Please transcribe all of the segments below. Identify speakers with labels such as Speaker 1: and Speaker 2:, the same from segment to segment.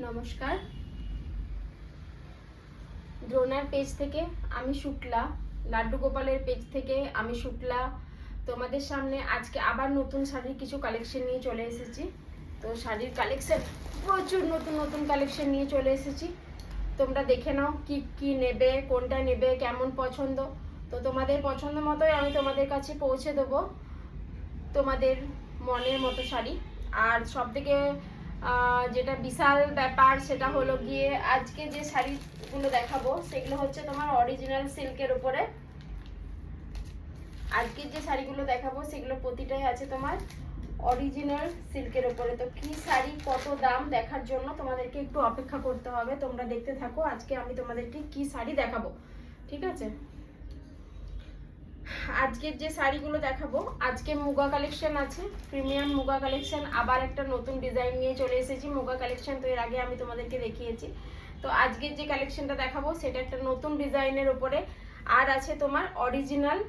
Speaker 1: নমস্কার, দ্রোণার পেজ থেকে আমি শুক্লা, লাড্ডু গোপালের পেজ থেকে আমি শুক্লা তোমাদের সামনে আজকে আবার নতুন শাড়ির কিছু কালেকশন নিয়ে চলে এসেছি। তো শাড়ির কালেকশন প্রচুর নতুন কালেকশন নিয়ে চলে এসেছি। তোমরা দেখে নাও কি কি নেবে, কোনটা নেবে, কেমন পছন্দ। তো তোমাদের পছন্দ মতোই আমি তোমাদের কাছে পৌঁছে দেবো তোমাদের মনের মতো শাড়ি। আর সবথেকে যেটা বিশাল ব্যাপার সেটা হলো গিয়ে আজকে যে শাড়িগুলো দেখাবো সেগুলো হচ্ছে তোমার অরিজিনাল সিল্কের উপরে। আজকে যে শাড়িগুলো দেখাবো সেগুলো প্রতিটাই আছে তোমার অরিজিনাল সিল্কের উপরে। তো কি শাড়ি কত দাম দেখার জন্য তোমাদেরকে একটু অপেক্ষা করতে হবে। তোমরা দেখতে থাকো, আজকে আমি তোমাদেরকে কি শাড়ি দেখাবো, ঠিক আছে। আজকের যে শাড়িগুলো দেখাবো, আজকে মুগা কালেকশন আছে, প্রিমিয়াম মুগা কালেকশন। আবার একটা নতুন ডিজাইন নিয়ে চলে এসেছি। মুগা কালেকশন তো এর আগে আমি তোমাদেরকে দেখিয়েছি। তো আজকের যে কালেকশনটা দেখাবো সেটা একটা নতুন ডিজাইনের উপরে। আর আছে তোমার অরিজিনাল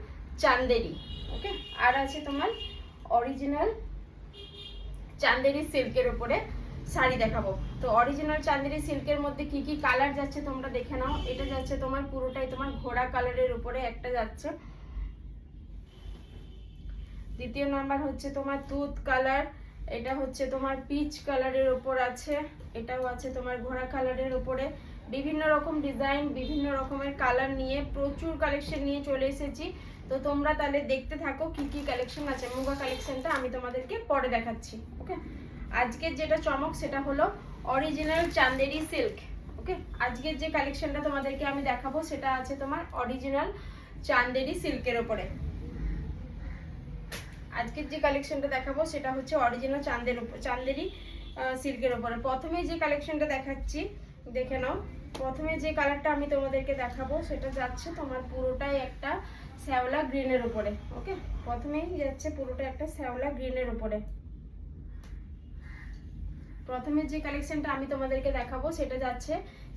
Speaker 1: চান্দেরি, ওকে। আর আছে তোমার অরিজিনাল চান্দেরি সিল্কের উপরে শাড়ি দেখাবো। তো অরিজিনাল চান্দেরি সিল্কের মধ্যে কি কি কালার যাচ্ছে তোমরা দেখে নাও। এটা যাচ্ছে তোমার পুরোটাই তোমার ঘোড়া কালারের উপরে একটা যাচ্ছে। দ্বিতীয় নাম্বার হচ্ছে তোমার দুধ কালার, এটা হচ্ছে তোমার পিচ কালারের উপর আছে। এটাও আছে তোমার ঘোড়া কালারের উপরে। বিভিন্ন রকম ডিজাইন, বিভিন্ন রকমের কালার নিয়ে প্রচুর কালেকশন নিয়ে চলে এসেছি। তো তোমরা তাহলে দেখতে থাকো কি কি কালেকশন আছে। মুগা কালেকশনটা আমি তোমাদেরকে পরে দেখাচ্ছি, ওকে। আজকের যেটা চমক সেটা হলো অরিজিনাল চান্দেরি সিল্ক, ওকে। আজকের যে কালেকশনটা তোমাদেরকে আমি দেখাবো সেটা আছে তোমার অরিজিনাল চান্দেরি সিল্কের উপরে। আজকের যে কালেকশনটা দেখাবো সেটা হচ্ছে অরিজিনাল চান্দেরি সিল্কের উপরে। প্রথমে যে কালেকশনটা দেখাচ্ছি দেখে নাও। প্রথমে যে কালারটা আমি তোমাদেরকে দেখাবো সেটা যাচ্ছে তোমার পুরোটাই একটা শ্যাওলা গ্রিনের উপরে, ওকে। প্রথমেই যাচ্ছে পুরোটা একটা শ্যাওলা গ্রিনের উপরে। প্রথমে যে কালেকশনটা আমি তোমাদেরকে দেখাবো সেটা যাচ্ছে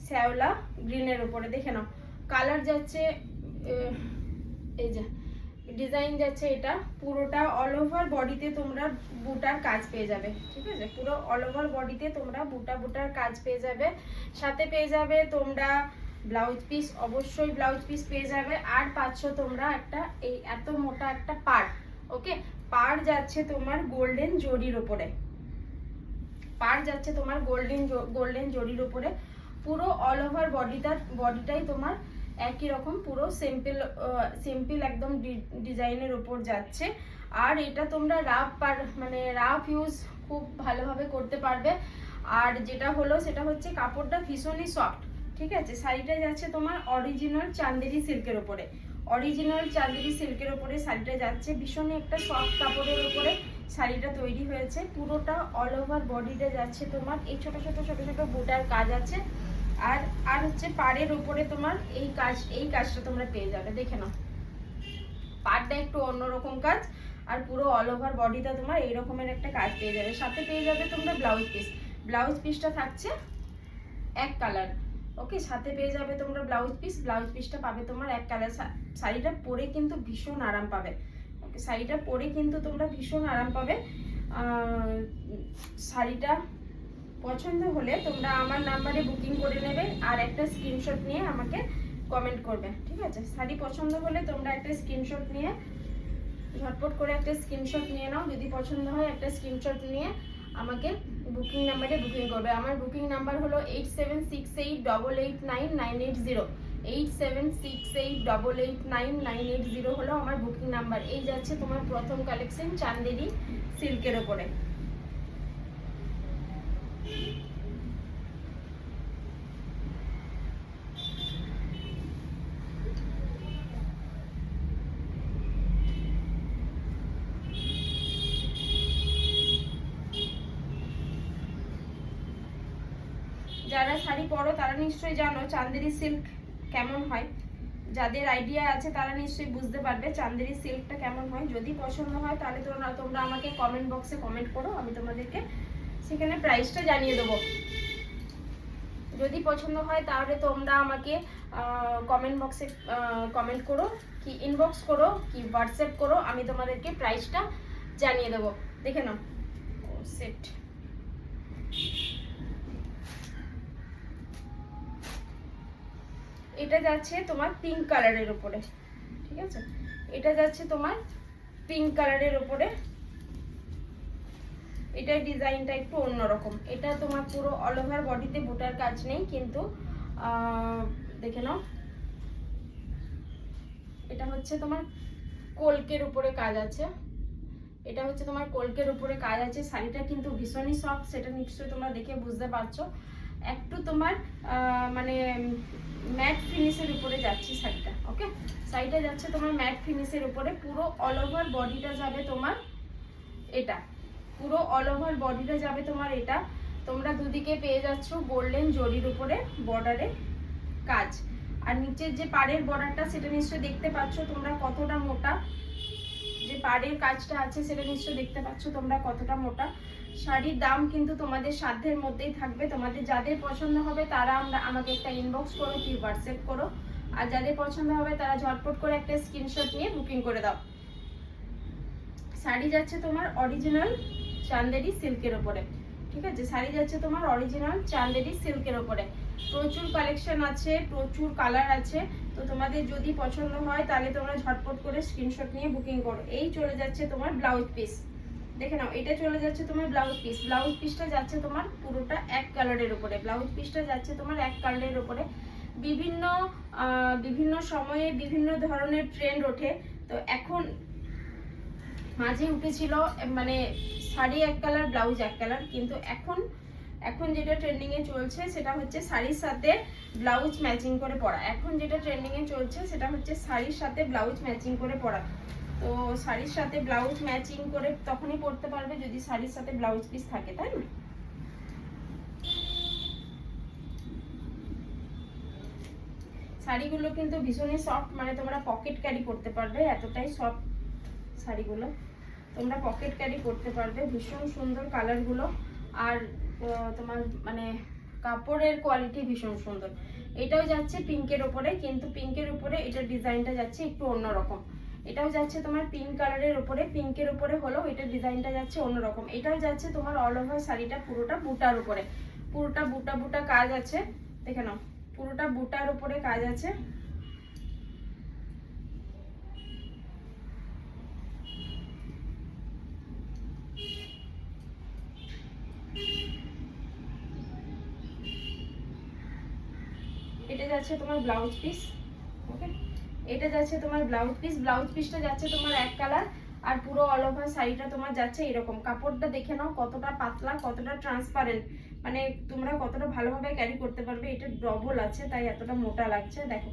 Speaker 1: শ্যাওলা গ্রিনের উপরে। দেখে নাও কালার যাচ্ছে, এই যে ডিজাইন যাচ্ছে, এটা পুরোটা অল ওভার বডিতে তোমরা বুটার কাজ পেয়ে যাবে, ঠিক আছে। পুরো অল ওভার বডিতে তোমরা বুটার কাজ পেয়ে যাবে। সাথে পেয়ে যাবে তোমরা ব্লাউজ পিস, অবশ্যই ব্লাউজ পিস পেয়ে যাবে। আর পাচ্ছ তোমরা একটা এই এত মোটা একটা পাড়, ওকে। পাড় যাচ্ছে তোমার গোল্ডেন জরির উপরে। পাড় যাচ্ছে তোমার গোল্ডেন জরির উপরে। পুরো অল ওভার বডিটাই তোমার একই রকম পুরো সিম্পল একদম ডিজাইনের উপর যাচ্ছে। আর এটা তোমরা রাফ ইউজ খুব ভালোভাবে করতে পারবে। আর যেটা হলো সেটা হচ্ছে কাপড়টা ভীষণই সফট, ঠিক আছে। শাড়িটা যাচ্ছে তোমার অরিজিনাল চান্দেরি সিল্কের উপরে। অরিজিনাল চান্দেরি সিল্কের উপরে শাড়িটা যাচ্ছে, ভীষণই একটা সফট কাপড়ের উপরে শাড়িটা তৈরি হয়েছে। পুরোটা অল ওভার বডিতে যাচ্ছে তোমার এই ছোট ছোট বুটার কাজ আছে। আর হচ্ছে পাড়ের উপরে তোমার এই কাজটা তোমরা পেয়ে যাবে। দেখে নাও পাড়টা একটু অন্যরকম কাজ, আর পুরো অল ওভার বডিটা তোমার এই রকমের একটা কাজ পেয়ে যাবে। সাথে পেয়ে যাবে তোমরা ব্লাউজ পিসটা থাকছে এক কালার, ওকে। সাথে পেয়ে যাবে তোমরা ব্লাউজ পিসটা পাবে তোমার এক কালার। শাড়িটা পরে কিন্তু ভীষণ আরাম পাবে, ওকে। শাড়িটা পরে কিন্তু তোমরা ভীষণ আরাম পাবে। শাড়িটা পছন্দ হলে তোমরা আমার নাম্বারে বুকিং করে নেবে আর একটা স্ক্রিনশট নিয়ে আমাকে কমেন্ট করবে, ঠিক আছে। শাড়ি পছন্দ হলে তোমরা একটা স্ক্রিনশট নিয়ে ঝটপট করে একটা স্ক্রিনশট নিয়ে নাও। যদি পছন্দ হয় একটা স্ক্রিনশট নিয়ে আমাকে বুকিং নাম্বারে বুকিং করবে। আমার বুকিং নাম্বার হলো 8768889980। 8768889980 হলো আমার বুকিং নাম্বার। এই যাচ্ছে তোমার প্রথম কালেকশন চান্দেরি সিল্কের ওপরে। যারা শাড়ি পরো তারা নিশ্চয়ই জানো চান্দেরি সিল্ক কেমন হয়। যাদের আইডিয়া আছে তারা নিশ্চয়ই বুঝতে পারবে চান্দেরি সিল্কটা কেমন হয়। যদি পছন্দ হয় তাহলে তোমরা আমাকে কমেন্ট বক্সে কমেন্ট করো, আমি তোমাদেরকে সেখানে প্রাইসটা জানিয়ে দেবো। যদি পছন্দ হয় তাহলে তোমরা আমাকে কমেন্ট বক্সে কমেন্ট করো, কি ইনবক্স করো, কি হোয়াটসঅ্যাপ করো, আমি তোমাদেরকে প্রাইসটা জানিয়ে দেবো। দেখে নাও সেট এটা যাচ্ছে তোমার পিঙ্ক কালারের উপরে, ঠিক আছে, এটা যাচ্ছে তোমার পিঙ্ক কালারের উপরে। এটার ডিজাইনটা একটু অন্যরকম। এটা তোমার পুরো অল ওভার বডিতে বুটার কাজ নেই, কিন্তু দেখে নাও, এটা হচ্ছে তোমার কলকের উপরে কাজ আছে। এটা হচ্ছে তোমার কলকের উপরে কাজ আছে। শাড়িটা কিন্তু ভীষণই সফট, সেটা নিশ্চয়ই তোমরা দেখে বুঝতে পারছো। একটু তোমার মানে ম্যাট ফিনিশের উপরে যাচ্ছে শাড়িটা। ওকে, শাড়িটা যাচ্ছে তোমার ম্যাট ফিনিশের উপরে। পুরো অল ওভার বডিটা যাবে তোমার এটা, পুরো অল ওভার বডিটা যাবে তোমার এটা। তোমরা দুদিকে পেয়ে যাচ্ছ গোল্ডেন জরির উপরে বর্ডারে কাজ। আর নিচের যে পাড়ের বর্ডারটা সেটা নিশ্চয়ই দেখতে পাচ্ছ তোমরা কতটা মোটা। যে পাড়ের কাজটা আছে সেটা নিশ্চয়ই দেখতে পাচ্ছ তোমরা কতটা মোটা। শাড়ির দাম কিন্তু তোমাদের সাধ্যের মধ্যেই থাকবে। তোমাদের যাদের পছন্দ হবে তারা আমাকে একটা ইনবক্স করো, কি হোয়াটসঅ্যাপ করো। আর যাদের পছন্দ হবে তারা ঝটপট করে একটা স্ক্রিনশট নিয়ে বুকিং করে দাও। শাড়ি যাচ্ছে তোমার অরিজিনাল চান্দেরি সিল্কের উপরে, ঠিক আছে, শাড়ি যাচ্ছে তোমার অরিজিনাল চান্দেরি সিল্কের উপরে। প্রচুর কালেকশন আছে, প্রচুর কালার আছে। তো তোমাদের যদি পছন্দ হয় তাহলে তোমরা ঝটপট করে স্ক্রিনশট নিয়ে বুকিং করো। এই চলে যাচ্ছে তোমার ব্লাউজ পিস, দেখে নাও, এটা চলে যাচ্ছে তোমার ব্লাউজ পিস। ব্লাউজ পিসটা যাচ্ছে তোমার পুরোটা এক কালারের উপরে। ব্লাউজ পিসটা যাচ্ছে তোমার এক কালারের উপরে। বিভিন্ন সময়ে বিভিন্ন ধরনের ট্রেন্ড ওঠে। তো এখন মাঝে উঠেছিল মানে শাড়ি এক কালার ব্লাউজ এক কালার, কিন্তু এখন যেটা ট্রেন্ডিং এ চলছে সেটা হচ্ছে শাড়ির সাথে ব্লাউজ ম্যাচিং করে পরা। এখন যেটা ট্রেন্ডিং এ চলছে সেটা হচ্ছে শাড়ির সাথে ব্লাউজ ম্যাচিং করে পরা। তো শাড়ির সাথে ব্লাউজ ম্যাচিং করে তখনই পরতে পারবে যদি শাড়ির সাথে ব্লাউজ পিস থাকে, তাই না? শাড়িগুলো কিন্তু ভীষণই সফট, মানে তোমরা পকেট ক্যারি করতে পারবে, এতটাই সফট শাড়িগুলো। তোমরা পকেট ক্যারি করতে পারবে। ভীষণ সুন্দর কালারগুলো। আর তোমার মানে কাপড়ের কোয়ালিটি ভীষণ সুন্দর। এটাও যাচ্ছে পিঙ্কের উপরে, কিন্তু পিঙ্কের উপরে এটার ডিজাইনটা যাচ্ছে একটু অন্যরকম। এটাও যাচ্ছে তোমার পিঙ্ক কালারের উপরে, পিঙ্কের উপরে হলেও এটার ডিজাইনটা যাচ্ছে অন্যরকম। এটাও যাচ্ছে তোমার অল ওভার শাড়িটা পুরোটা বুটার উপরে, পুরোটা বুটা বুটা কাজ আছে, দেখে নাও, পুরোটা বুটার উপরে কাজ আছে। এটা যাচ্ছে তোমার ব্লাউজ পিস। ওকে, এটা যাচ্ছে তোমার ব্লাউজ পিস। ব্লাউজ পিসটা যাচ্ছে তোমার এক কালার, আর পুরো অল ওভার শাড়িটা তোমার যাচ্ছে এরকম। কাপড়টা দেখে নাও কতটা পাতলা, কতটা ট্রান্সপারেন্ট, মানে তোমরা কতটা ভালোভাবে ক্যারি করতে পারবে। এটা ডবল আছে তাই এতটা মোটা লাগছে। দেখো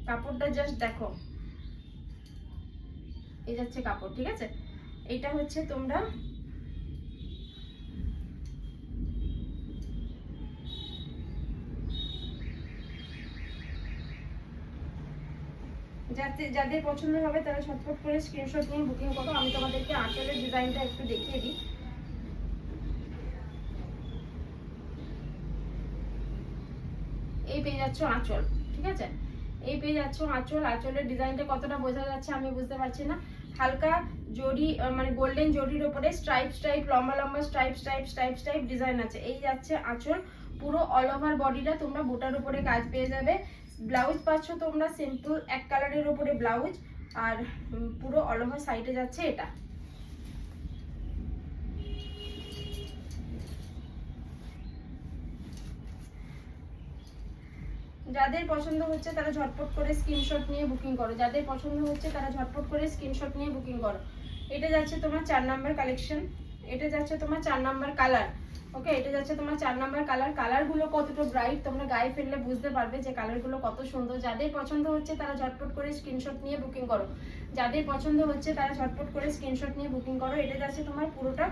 Speaker 1: কাপড়টা, জাস্ট দেখো, এই যাচ্ছে কাপড়, ঠিক আছে। এটা হচ্ছে তোমরা যাদের পছন্দ হবে তারা ঝটপট করে স্ক্রিনশট নিয়ে বুকিং করো। আমি তোমাদেরকে আঁচলের ডিজাইনটা একটু দেখিয়ে দিই। এই পেয়ে যাচ্ছ আঁচল, ঠিক আছে, এই পেয়ে যাচ্ছ আঁচল। আঁচলের ডিজাইনটা কতটা বোঝা যাচ্ছে আমি বুঝতে পারছি না। হালকা জরি মানে গোল্ডেন জরির উপরে স্ট্রাইপ স্ট্রাইপ, লম্বা লম্বা stripe stripe stripe stripe design আছে। এই যাচ্ছে আঁচল। পুরো অল ওভার বডিটা তোমরা বুটার উপরে কাজ পেয়ে যাবে। ব্লাউজ পাচ্ছ তোমরা সিম্পল এক কালারের উপরে ব্লাউজ, আর পুরো অল ওভার সাইডে যাচ্ছে এটা। যাদের পছন্দ হচ্ছে তারা ঝটপট করে স্ক্রিনশট নিয়ে বুকিং করো। যাদের পছন্দ হচ্ছে তারা ঝটপট করে স্ক্রিনশট নিয়ে বুকিং করো। এটা যাচ্ছে তোমার 4 নাম্বার কালেকশন। এটা যাচ্ছে তোমার 4 নাম্বার কালার। ওকে, এটা যাচ্ছে তোমার 4 নাম্বার কালার। কালারগুলো কতটা ব্রাইট তোমরা গায়ে ফেললে বুঝতে পারবে যে কালারগুলো কত সুন্দর। যাদের পছন্দ হচ্ছে তারা ঝটপট করে স্ক্রিনশট নিয়ে বুকিং করো। যাদের পছন্দ হচ্ছে তারা ঝটপট করে স্ক্রিনশট নিয়ে বুকিং করো। এটা যাচ্ছে তোমার পুরোটা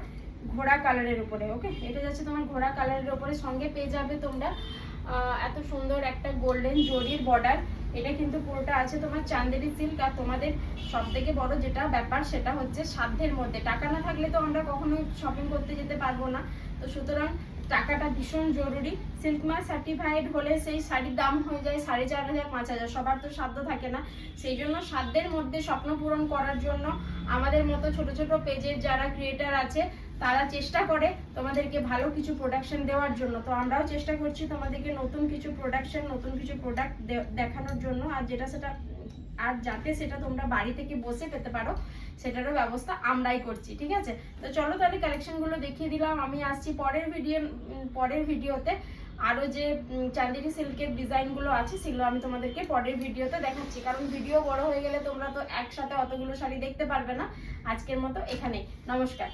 Speaker 1: ঘোড়া কালারের উপরে। ওকে, এটা যাচ্ছে তোমার ঘোড়া কালারের উপরে। সঙ্গে পেয়ে যাবে তোমরা এত সুন্দর একটা গোল্ডেন জরির বর্ডার। এটা কিন্তু পুরোটা আছে তোমার চান্দেরি সিল্ক। আর তোমাদের সব থেকে বড় যেটা ব্যাপার সেটা হচ্ছে সাধ্যের মধ্যে। টাকা না থাকলে তো আমরা কখনোই শপিং করতে যেতে পারবো না। তো সুতরাং টাকাটা ভীষণ জরুরি। সিল্ক মার্ক সার্টিফাইড হলে সেই শাড়ির দাম হয়ে যায় 4,500 5,000, সবার তো সাধ্য থাকে না। সেই জন্য সাধ্যের মধ্যে স্বপ্ন পূরণ করার জন্য আমাদের মতো ছোট ছোট পেজের যারা ক্রিয়েটার আছে তারা চেষ্টা করে তোমাদেরকে ভালো কিছু প্রোডাকশন দেওয়ার জন্য। তো আমরাও চেষ্টা করছি তোমাদেরকে নতুন কিছু প্রোডাকশন, নতুন কিছু প্রোডাক্ট দেখানোর জন্য, আর যেটা সেটা আর যাতে সেটা তোমরা বাড়ি থেকে বসে পেতে পারো সেটারও ব্যবস্থা আমরাই করছি, ঠিক আছে? তো চলো তাহলে কালেকশনগুলো দেখিয়ে দিলাম। আমি আসছি পরের ভিডিওতে। আরও যে চান্দেরি সিল্কের ডিজাইনগুলো আছে সেগুলো আমি তোমাদেরকে পরের ভিডিওতে দেখাচ্ছি, কারণ ভিডিও বড় হয়ে গেলে তোমরা তো একসাথে অতগুলো শাড়ি দেখতে পারবে না। আজকের মতো এখানেই, নমস্কার।